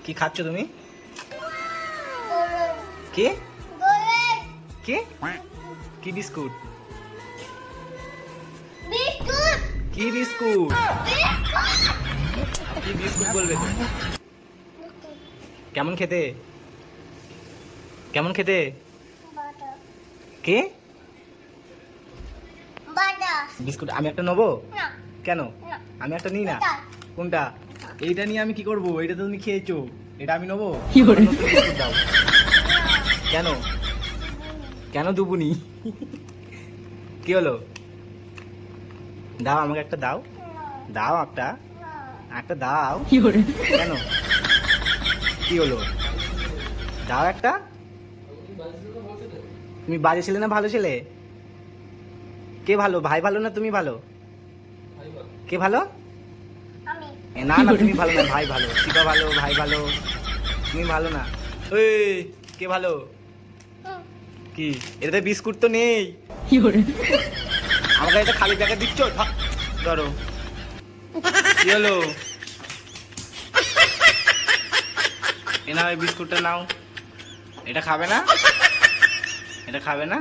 কি খাচ্ছ তুমি? কি কি কি বিস্কুট? কি বিস্কুট? কি বিস্কুট বলবে তো? কেমন খেতে? কেমন খেতে? কে বিস্কুট আমি একটা নেবো? কেন? আমি একটা নিই না। কোনটা? এইটা নিয়ে আমি কি করব? এটা তো তুমি খেয়েছো, এটা আমি নেবো? নতুন বিস্কুট দাও। কেন? কেন দুবুনি? কি হলো? দাও আমাকে একটা দাও, দাও একটা, একটা দাও। কেন? কি হলো? দাও একটা। তুমি বাজে ছেলে না ভালো ছেলে? কে ভালো, ভাই ভালো না তুমি ভালো? কে ভালো? না না তুমি ভালো না, ভাই ভালো। শিবা ভালো, ভাই ভালো, তুমি ভালো না। ওই কে ভালো? কি এটাতে বিস্কুট তো নেই। আমাকে এটা খালি জায়গা দিচ্ছ? ধরো। কি হলো? এ নাও এই বিস্কুটটা নাও। এটা খাবে না? এটা খাবে না?